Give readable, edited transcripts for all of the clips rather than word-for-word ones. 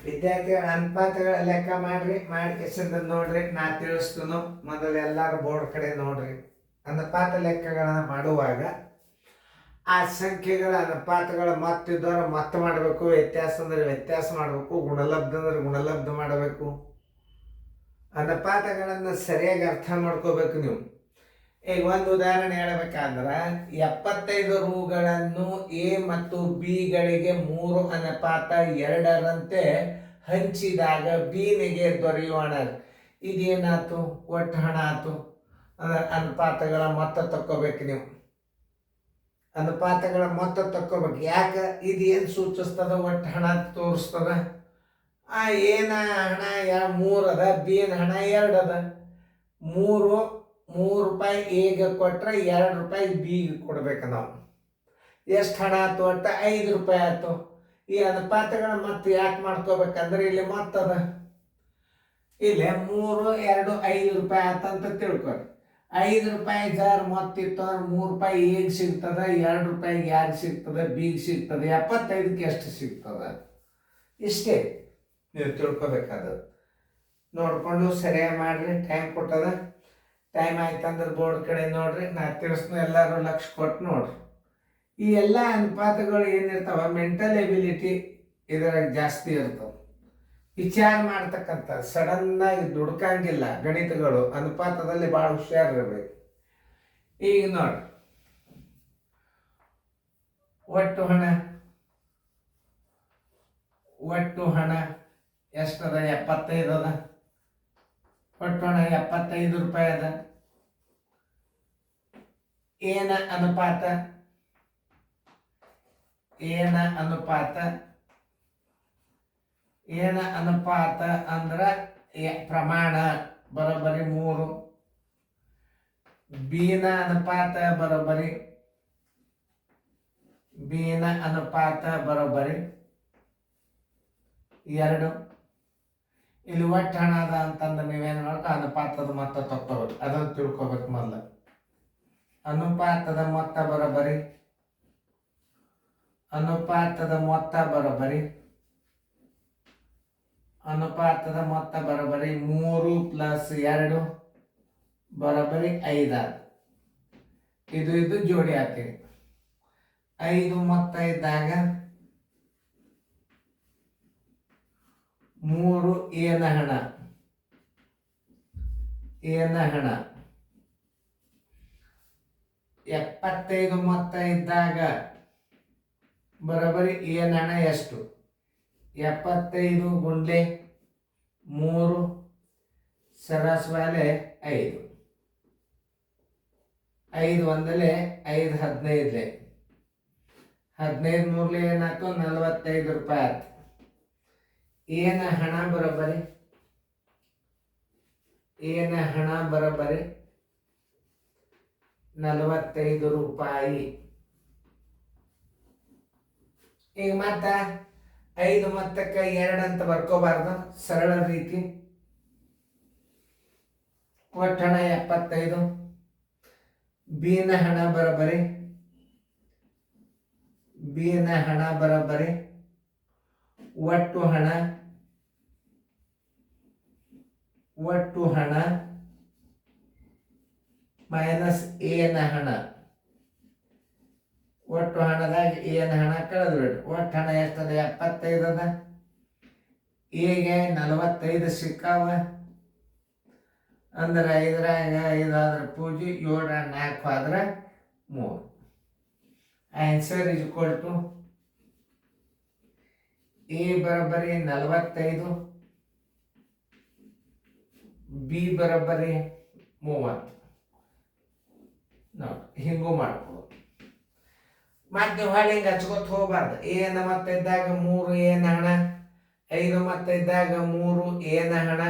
ವಿದ್ಯಾರ್ಥಿಗಳ ಅನುಪಾತಗಳ ಲೆಕ್ಕ ಮಾಡ್ರಿ, ಮಾಡಿ ಹೆಸರು ನೋಡ್ರಿ. ನಾ ತಿಳಿಸ್ತನು, ಮೊದಲು ಎಲ್ಲರೂ ಬೋರ್ಡ್ ಕಡೆ ನೋಡ್ರಿ. ಅನುಪಾತ ಲೆಕ್ಕಗಳನ್ನ ಮಾಡುವಾಗ ಆ ಸಂಖ್ಯೆಗಳ ಅನುಪಾತಗಳ ಮತ್ತಿದ್ದವ್ರು ಮತ್ತೆ ಮಾಡಬೇಕು, ವ್ಯತ್ಯಾಸ ಅಂದ್ರೆ ವ್ಯತ್ಯಾಸ ಮಾಡಬೇಕು, ಗುಣಲಬ್ಧ ಅಂದ್ರೆ ಗುಣಲಬ್ಧ ಮಾಡಬೇಕು. ಅನುಪಾತಗಳನ್ನು ಸರಿಯಾಗಿ ಅರ್ಥ ಮಾಡ್ಕೋಬೇಕು ನೀವು. ಈಗ ಒಂದು ಉದಾಹರಣೆ ಹೇಳ್ಬೇಕಾದ್ರೆ 75 ರೂಗಳನ್ನು ಎ ಮತ್ತು ಬಿ ಗಳಿಗೆ 3 ಅನುಪಾತ 2ರಂತೆ ಹಂಚಿದಾಗ ಬಿನಿಗೆ ದೊರೆಯುವ ಹಣ ಇದೇನಾಯ್ತು? ಒಟ್ಟು ಹಣ ಆಯ್ತು. ಅಂದ್ರೆ ಅನುಪಾತಗಳ ಮೊತ್ತ ತಕ್ಕೋಬೇಕು ನೀವು. ಅನುಪಾತಗಳ ಮೊತ್ತ ತಕ್ಕೋಬೇಕು. ಯಾಕೆ? ಇದು ಏನು ಸೂಚಿಸ್ತದ? ಒಟ್ಟು ಹಣ ತೋರಿಸ್ತದ. ಏನ ಹಣ 3 ಅದ, ಬಿನ ಹಣ 2 ಅದ. 3 ರೂಪಾಯಿ ಎಗೆ ಕೊಟ್ರೆ 2 ರೂಪಾಯಿ ಬಿಗೆ ಕೊಡ್ಬೇಕು ನಾವು. ಎಷ್ಟು ಹಣ ಆಯ್ತು? ಒಟ್ಟು 5 ರೂಪಾಯಿ ಆಯ್ತು. ಈ ಅನುಪಾತಗಳ ಮತ್ತೆ ಯಾಕೆ ಮಾಡ್ಕೋಬೇಕಂದ್ರೆ ಇಲ್ಲಿ ಮತ್ತದ, ಇಲ್ಲಿ 3, 2, 5 ರೂಪಾಯಿ ಆತಂತ ತಿಳ್ಕೊರಿ. 5 ರೂಪಾಯಿ ಜಾರ್ ಮೊತ್ತಿತ್ತು ಅಂದ್ರೆ 3 ರೂಪಾಯಿ ಎಗೆ ಸಿಗ್ತದ, 2 ರೂಪಾಯಿಗೆ ಯಾರಿಗೆ ಸಿಗ್ತದೆ? ಬಿಗೆ ಸಿಗ್ತದೆ. 75ಕ್ಕೆ ಎಷ್ಟು ಸಿಗ್ತದ? ಇಷ್ಟೇ ನೀವು ತಿಳ್ಕೊಬೇಕಾದ. ನೋಡ್ಕೊಂಡು ಸರಿಯಾಗಿ ಮಾಡ್ರಿ. ಟೈಮ್ ಕೊಟ್ಟದ. ಟೈಮ್ ಆಯ್ತಂದ್ರೆ ಬೋರ್ಡ್ ಕಡೆ ನೋಡ್ರಿ. ನಾ ತಿಳಿಸ್ನು, ಎಲ್ಲರೂ ಲಕ್ಷ ಕೊಟ್ಟು ನೋಡ್ರಿ. ಈ ಎಲ್ಲ ಅನುಪಾತಗಳು ಏನಿರ್ತಾವ, ಮೆಂಟಲ್ ಎಬಿಲಿಟಿ ಇದರಾಗ ಜಾಸ್ತಿ ಇರ್ತಾವ. ವಿಚಾರ ಮಾಡ್ತಕ್ಕಂಥ, ಸಡನ್ನಾಗಿ ದುಡ್ಕಂಗಿಲ್ಲ. ಗಣಿತಗಳು ಅನುಪಾತದಲ್ಲಿ ಭಾಳ ಹುಷಾರಿರ್ಬೇಕು. ಈಗ ನೋಡ್ರಿ, ಒಟ್ಟು ಹಣ ಎಷ್ಟದ? 75 ಅದ. ಒಟ್ಟು ಹಣ 75 ರೂಪಾಯಿ ಅದ. ಏನ ಅನುಪಾತ? ಏನ ಅನುಪಾತ ಅಂದ್ರ ಪ್ರಮಾಣ ಬರೋಬ್ಬರಿ 3. ಬಿನ ಅನುಪಾತ ಬರೋಬ್ಬರಿ 2. ಇಲ್ಲಿ ಒಟ್ಟು ಹಣ ಅದ ಅಂತಂದ್ರೆ ನೀವೇನು ಮಾಡ್ಕೊ ಅನುಪಾತದ ಮೊತ್ತ ತಕ್ಕೋಬೇಕು. ಅದನ್ನು ತಿಳ್ಕೊಬೇಕು ಮೊದಲು. ಅನುಪಾತದ ಮೊತ್ತ ಬರೋಬ್ಬರಿ 3 + 2 ಬರೋಬ್ಬರಿ 5. ಇದು ಜೋಡಿ ಹಾಕ್ತೀವಿ. 5 ಮೊತ್ತ ಇದ್ದಾಗ 3 ಏನ ಹಣ 75 ಮೊತ್ತ ಇದ್ದಾಗ ಬರೋಬ್ಬರಿ ಏನ ಹಣ ಎಷ್ಟು? 75 ಗುಂಡ್ಲೆ 3 ಸರಾಸರಿ 5. 5 ಒಂದಲೇ 5 15 15 ಮೂರ್ಲೆ ಏನಾಯ್ತು? 45 ರೂಪಾಯಿ ಆಯ್ತು. ಏನ ಹಣ ಬರೋಬ್ಬರಿ 45 ರೂಪಾಯಿ. ಈಗ ಮತ್ತ 5 ಮೊತ್ತಕ್ಕೆ 2 ಅಂತ ಬರ್ಕೋಬಾರ್ದು, ಸರಳ ರೀತಿ. ಒಟ್ಟು ಹಣ 75. ಬಿನ ಹಣ ಬರೋಬ್ಬರಿ ಒಟ್ಟು ಹಣ ಮೈನಸ್ ಏನ ಹಣ. ಒಟ್ಟು ಹಣದಾಗ ಏನ ಹಣ ಕಳೆದು ಬಿಡ್ರಿ. ಒಟ್ಟು ಹಣ ಎಷ್ಟದ? 75 ಅದ. ಎಗೆ 45 ಸಿಕ್ಕಾವ ಅಂದ್ರೆ 5ರಾಗ 5 ಆದ್ರೆ ಪೂಜೆ, 7 4 ಆದ್ರೆ 3. Answer is equal to A ಬರೋಬ್ಬರಿ 45, ಬಿ ಬರೋಬ್ಬರಿ 30. ನೋಡಿ, ಹಿಂಗೂ ಮಾಡ್ಬೋದು. ಮತ್ತೆ ನೀವು ಹೊಳ್ಳಿ ಹಿಂಗೆ ಹಚ್ಕೋತ ಹೋಗ್ಬಾರ್ದು. ಏನ ಮೊತ್ತ ಇದ್ದಾಗ 3 ಏನ ಹಣ, 5 ಮೊತ್ತ ಇದ್ದಾಗ 3 ಏನ ಹಣ,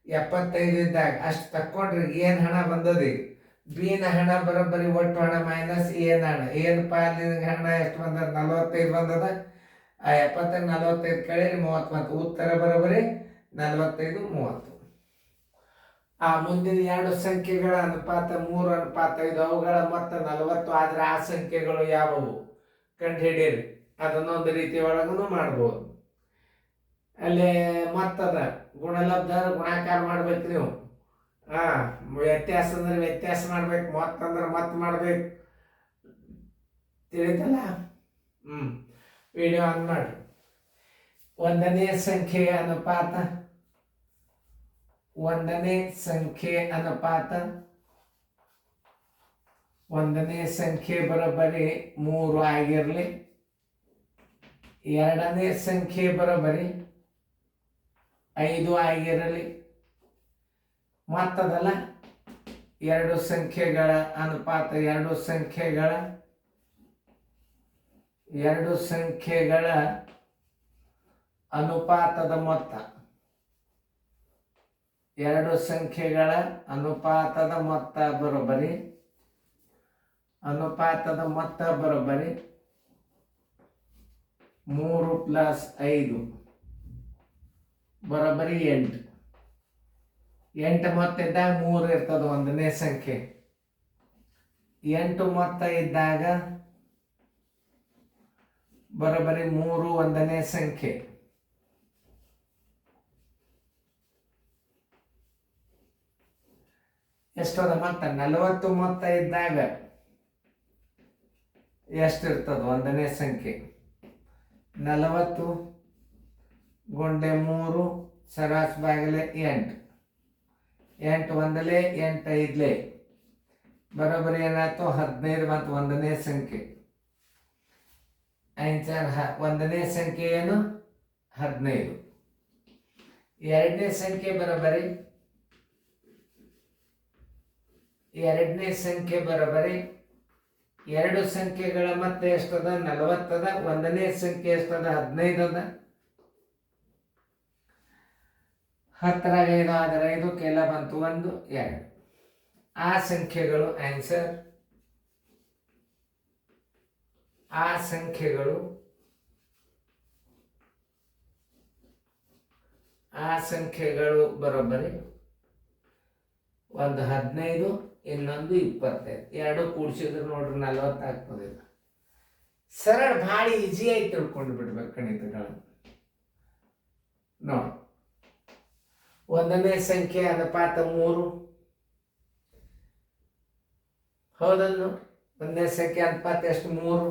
75 ಇದ್ದಾಗ ಅಷ್ಟು ತಕ್ಕೊಂಡ್ರಿ ಏನು ಹಣ ಬಂದದ. ಬಿನ ಹಣ ಬರೋಬ್ಬರಿ ಒಟ್ಟು ಹಣ ಮೈನಸ್ ಏನ ಹಣ. ಏನು ಪಾಲಿನ ಹಣ ಎಷ್ಟು ಬಂದದ? 45 ಬಂದದ. ಆ 70 45 ಕಳೀರಿ 30 ಬಂತು. ಉತ್ತರ ಬರೋಬ್ಬರಿ 45 30. ಆ ಮುಂದಿನ 2 ಸಂಖ್ಯೆಗಳ ಅನುಪಾತ 3:5. ಅವುಗಳ ಮೊತ್ತ 40 ಆದ್ರೆ ಆ ಸಂಖ್ಯೆಗಳು ಯಾವುವು ಕಂಡು ಹಿಡೀರಿ. ಅದನ್ನೊಂದು ರೀತಿ ಒಳಗೂ ಮಾಡ್ಬೋದು. ಅಲ್ಲಿ ಮತ್ತದ ಗುಣಲಬ್ಧ ಗುಣಾಕಾರ ಮಾಡ್ಬೇಕು ನೀವು. ವ್ಯತ್ಯಾಸ ಅಂದ್ರೆ ವ್ಯತ್ಯಾಸ ಮಾಡ್ಬೇಕು, ಮತ್ತಂದ್ರೆ ಮತ್ ಮಾಡ್ಬೇಕು. ತಿಳಿತಲ್ಲ? ವಿಡಿಯೋ ಆನ್ ಮಾಡಿ. ಒಂದನೇ ಸಂಖ್ಯೆ ಅನುಪಾತ, ಒಂದನೇ ಸಂಖ್ಯೆ ಅನುಪಾತ, ಒಂದನೇ ಸಂಖ್ಯೆ ಬರೋಬ್ಬರಿ 3 ಆಗಿರಲಿ. ಎರಡನೇ ಸಂಖ್ಯೆ ಬರೋಬ್ಬರಿ 5 ಆಗಿರಲಿ. ಮತ್ತದಲ್ಲ ಎರಡು ಸಂಖ್ಯೆಗಳ ಅನುಪಾತ, ಎರಡು ಸಂಖ್ಯೆಗಳ ಅನುಪಾತದ ಮೊತ್ತ, ಎರಡು ಸಂಖ್ಯೆಗಳ ಅನುಪಾತದ ಮೊತ್ತ ಬರೋಬ್ಬರಿ 3 + 5 ಬರೋಬ್ಬರಿ 8. 8 ಮೊತ್ತ ಇದ್ದಾಗ 3 ಇರ್ತದ ಒಂದನೇ ಸಂಖ್ಯೆ. 8 ಮೊತ್ತ ಇದ್ದಾಗ ಬರೋಬ್ಬರಿ 3 ಒಂದನೇ ಸಂಖ್ಯೆ. ಎಷ್ಟದ ಮೊತ್ತ? 40 ಮೊತ್ತ ಇದ್ದಾಗ ಎಷ್ಟಿರ್ತದ ಒಂದನೇ ಸಂಖ್ಯೆ? 40 ಗುಂಡೆ 3 ಸರಾಸ್ ಬಾಗಿಲೆ 8. 8 ಒಂದಲೇ 8 ಐದ್ಲೆ ಬರೋಬ್ಬರಿ ಏನಾಯ್ತು? 15 ಮತ್ತು ಒಂದನೇ ಸಂಖ್ಯೆ. ಒಂದನೇ ಸಂಖ್ಯೆ ಏನು? 15. ಎರಡನೇ ಸಂಖ್ಯೆ ಬರೋಬ್ಬರಿ ಎರಡು ಸಂಖ್ಯೆಗಳ ಮತ್ತೆ ಎಷ್ಟದ? 40 ಅದ. ಒಂದನೇ ಸಂಖ್ಯೆ ಎಷ್ಟದ? 15 ಅದ. 10 ರಾಗ 5 ಆದರೆ 5 ಕೆಲ ಬಂತು 1 2. ಆ ಸಂಖ್ಯೆಗಳು ಆನ್ಸರ್. ಆ ಸಂಖ್ಯೆಗಳು ಬರೋಬ್ಬರಿ ಒಂದು 15, ಇನ್ನೊಂದು 25. ಎರಡು ಕೂಡಿಸಿದ್ರೆ ನೋಡ್ರಿ 40 ಆಗ್ತದೆ. ಸರಳ, ಭಾಳ ಈಸಿಯಾಗಿ ತಿಳ್ಕೊಂಡು ಬಿಡ್ಬೇಕು ಗಣಿತಗಳನ್ನು. ನೋಡಿ, ಒಂದನೇ ಸಂಖ್ಯೆ ಅನುಪಾತ 3. ಹೌದಲ್ಲ? ಒಂದನೇ ಸಂಖ್ಯೆ ಅನುಪಾತ ಎಷ್ಟು? 3.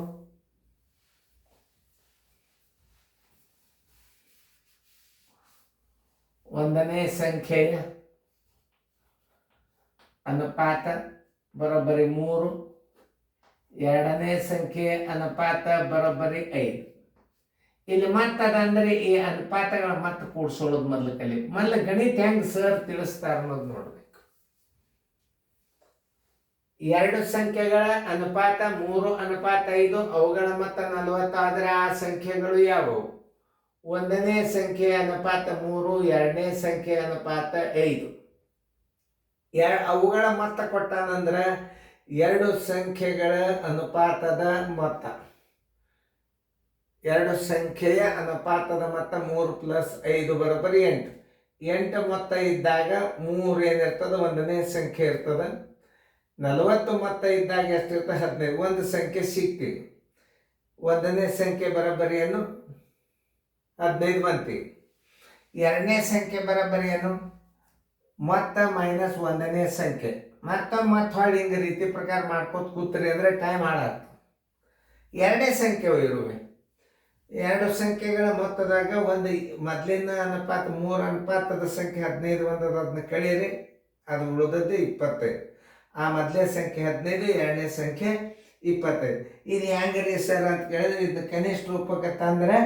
ಒಂದನೇ ಸಂಖ್ಯೆಯ ಅನುಪಾತ ಬರೋಬ್ಬರಿ 3. ಎರಡನೇ ಸಂಖ್ಯೆ ಅನುಪಾತ ಬರೋಬ್ಬರಿ 5. ಇಲ್ಲಿ ಮತ್ತದ ಅಂದ್ರೆ ಈ ಅನುಪಾತಗಳ ಮತ್ತೆ ಕೂಡ್ಸೋಳೋದು ಮೊದಲು ಕಲಿ. ಮೊದಲು ಗಣಿತ ಹೆಂಗ್ ಸರ್ ತಿಳಿಸ್ತಾರ ಅನ್ನೋದು ನೋಡ್ಬೇಕು. ಎರಡು ಸಂಖ್ಯೆಗಳ ಅನುಪಾತ 3:5, ಅವುಗಳ ಮೊತ್ತ 40 ಆದ್ರೆ ಆ ಸಂಖ್ಯೆಗಳು ಯಾವುವು? ಒಂದನೇ ಸಂಖ್ಯೆ ಅನುಪಾತ 3, ಎರಡನೇ ಸಂಖ್ಯೆ ಅನುಪಾತ 5. ಅವುಗಳ ಮೊತ್ತ ಕೊಟ್ಟಾನಂದ್ರ ಎರಡು ಸಂಖ್ಯೆಗಳ ಅನುಪಾತದ ಮೊತ್ತ, ಎರಡು ಸಂಖ್ಯೆಯ ಅನುಪಾತದ ಮೊತ್ತ 3 + 5 ಬರೋಬ್ಬರಿ 8. 8 ಮೊತ್ತ ಇದ್ದಾಗ 3 ಏನಿರ್ತದ? ಒಂದನೇ ಸಂಖ್ಯೆ ಇರ್ತದ. 40 ಮೊತ್ತ ಇದ್ದಾಗ ಎಷ್ಟಿರ್ತದೆ? 15. ಒಂದು ಸಂಖ್ಯೆ ಸಿಕ್ತೀವಿ. ಒಂದನೇ ಸಂಖ್ಯೆ ಬರೋಬ್ಬರಿ ಏನು? 15 ಬಂತೀವಿ. ಎರಡನೇ ಸಂಖ್ಯೆ ಬರೋಬ್ಬರಿ ಏನು? ಮೊತ್ತ ಮೈನಸ್ ಒಂದನೇ ಸಂಖ್ಯೆ. ಮತ್ತೆ ಹೊಳ್ಳಿ ಹಿಂಗೆ ರೀತಿ ಪ್ರಕಾರ ಮಾಡ್ಕೋತ ಕೂತ್ರಿ ಅಂದರೆ ಟೈಮ್ ಹಾಳಾಗ್ತದೆ. ಎರಡನೇ ಸಂಖ್ಯೆ ಇರುವೆ. ಎರಡು ಸಂಖ್ಯೆಗಳ ಮೊತ್ತದಾಗ ಒಂದು ಮೊದಲಿನ ಅನುಪಾತ 3 ಅನುಪಾತದ ಸಂಖ್ಯೆ 15 ಬಂದದ, ಅದನ್ನ ಕಳೀರಿ, ಅದು ಉಳಿದದ್ದು 25. ಆ ಮೊದಲನೇ ಸಂಖ್ಯೆ 15, ಎರಡನೇ ಸಂಖ್ಯೆ 25. ಇದು ಹೆಂಗ್ರಿ ಸರ್ ಅಂತ ಕೇಳಿದ್ರೆ ಇದು ಕನಿಷ್ಠ ರೂಪಕ್ಕೆ ತಂದ್ರೆ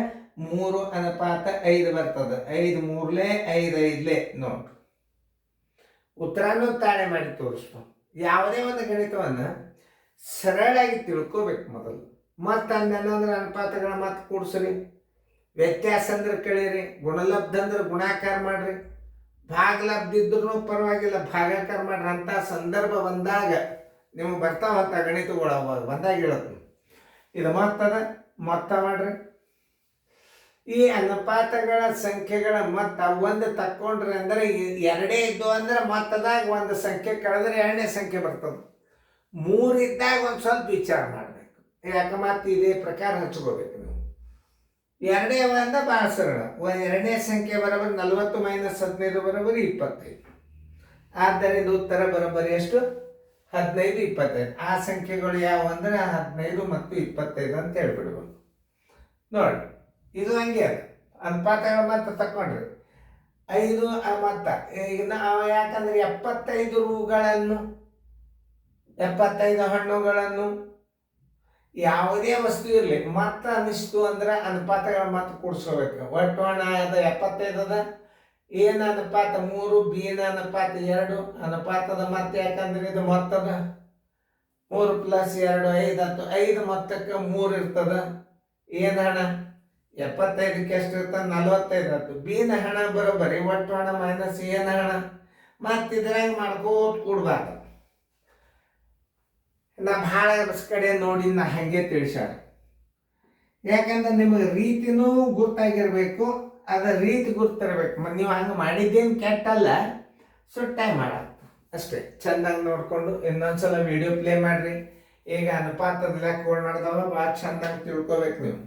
3:5 ಬರ್ತದೆ. 5 3 5 5 ನೋಡ್ರಿ. ಉತ್ತರನೂ ತಾಳೆ ಮಾಡಿ ತೋರಿಸ್ತು. ಯಾವುದೇ ಒಂದು ಗಣಿತವನ್ನು ಸರಳಾಗಿ ತಿಳ್ಕೋಬೇಕು ಮೊದಲು. ಮತ್ತು ಅಂದ್ರೆ ಅನುಪಾತಗಳ ಮತ್ತೆ ಕೂಡಿಸ್ರಿ, ವ್ಯತ್ಯಾಸ ಅಂದ್ರೆ ಕಳೀರಿ, ಗುಣಲಬ್ಧ ಅಂದ್ರೆ ಗುಣಾಕಾರ ಮಾಡ್ರಿ, ಭಾಗಲಬ್ಧ ಇದ್ರೂ ಪರವಾಗಿಲ್ಲ ಭಾಗಾಕಾರ ಮಾಡ್ರಿ. ಅಂತ ಸಂದರ್ಭ ಬಂದಾಗ ನಿಮಗೆ ಬರ್ತಾವಂತ ಗಣಿತಗಳು ಬಂದಾಗ ಹೇಳತ್ತೀನಿ. ಇದು ಮೊತ್ತ ಮಾಡ್ರಿ. ಈ ಅನುಪಾತಗಳ ಸಂಖ್ಯೆಗಳ ಮೊತ್ತ ಒಂದು ತಕ್ಕೊಂಡ್ರಿ ಅಂದರೆ ಎರಡೇ ಇದ್ದು ಅಂದ್ರೆ ಮೊತ್ತದಾಗ ಒಂದು ಸಂಖ್ಯೆ ಕಳೆದ್ರೆ ಎರಡನೇ ಸಂಖ್ಯೆ ಬರ್ತದೆ. 3 ಇದ್ದಾಗ ಒಂದು ಸ್ವಲ್ಪ ವಿಚಾರ ಮಾಡಬೇಕು. ಯಾಕೆ ಮತ್ತೆ ಇದೇ ಪ್ರಕಾರ ಹಚ್ಕೋಬೇಕು ನೀವು. ಎರಡೇ ಅಂದ ಭಾಳ ಸರಳ. ಎರಡನೇ ಸಂಖ್ಯೆ ಬರೋಬರಿ 40 - 15 ಬರೋಬರಿ 25. ಆದ್ದರಿಂದ ಉತ್ತರ ಬರೋಬರಿ ಎಷ್ಟು? 15, 25. ಆ ಸಂಖ್ಯೆಗಳು ಯಾವ ಅಂದ್ರೆ 15 ಮತ್ತು 25 ಅಂತ ಹೇಳ್ಬಿಡ್ಬೋದು. ನೋಡಿ, ಇದು ಹಂಗೆ ಅದ. ಅನುಪಾತಗಳ ಮತ್ತೆ ತಕೊಂಡ್ರಿ 5 ಮತ್ತ ಈಗ ನಾವು ಯಾಕಂದ್ರೆ 75 ರೂಗಳನ್ನು 75 ಹಣ್ಣುಗಳನ್ನು ಯಾವುದೇ ವಸ್ತು ಇರಲಿ ಮತ್ತ ಅನಿಸ್ತು ಅಂದ್ರೆ ಅನುಪಾತಗಳ ಮತ್ತೆ ಕೂಡಿಸ್ಕೋಬೇಕು. ಒಟ್ಟು ಹಣ ಅದ 75 ಅದ. ಏನ ಅನುಪಾತ 3, ಬಿನ ಅನುಪಾತ 2. ಅನುಪಾತದ ಮತ್ತೆ ಯಾಕಂದ್ರೆ ಇದು ಮೊತ್ತದ 3 + 2 5 ಆಯ್ತು. 5 ಮೊತ್ತಕ್ಕೆ 3 ಇರ್ತದ. ಏನ ಹಣ 75ಕ್ಕೆ ಎಷ್ಟು ಇರ್ತದೆ? 45 ಆಯ್ತು. ಬಿನ ಹಣ ಬರೋಬರಿ ಒಟ್ಟು ಹಣ ಮೈನಸ್ ಏನ ಹಣ. ಮತ್ತೆ ಇದ್ರಾಗ ಮಾಡ್ಕೋತ ಕೂಡ್ಬಾರ್ದು. ನಾ ಭಾಳ ಕಡೆ ನೋಡಿ ನಾ ಹಾಗೆ ತಿಳಿಸ್ಯಾರ. ಯಾಕಂದ್ರೆ ನಿಮಗೆ ರೀತಿನೂ ಗುರ್ತಾಗಿರ್ಬೇಕು, ಅದ ರೀತಿ ಗುರ್ತಿರ್ಬೇಕು. ನೀವು ಹಂಗೆ ಮಾಡಿದ್ದೇನು ಕೆಟ್ಟಲ್ಲ, ಸುಟ್ಟಾಗಿ ಮಾಡತ್ತ ಅಷ್ಟೇ. ಚೆಂದಾಗಿ ನೋಡಿಕೊಂಡು ಇನ್ನೊಂದ್ಸಲ ವಿಡಿಯೋ ಪ್ಲೇ ಮಾಡಿರಿ. ಈಗ ಅನುಪಾತದ ಲೆಕ್ಕಗಳು ನಡೆದವ ಭಾಳ ಚೆಂದಾಗಿ ತಿಳ್ಕೊಬೇಕು ನೀವು.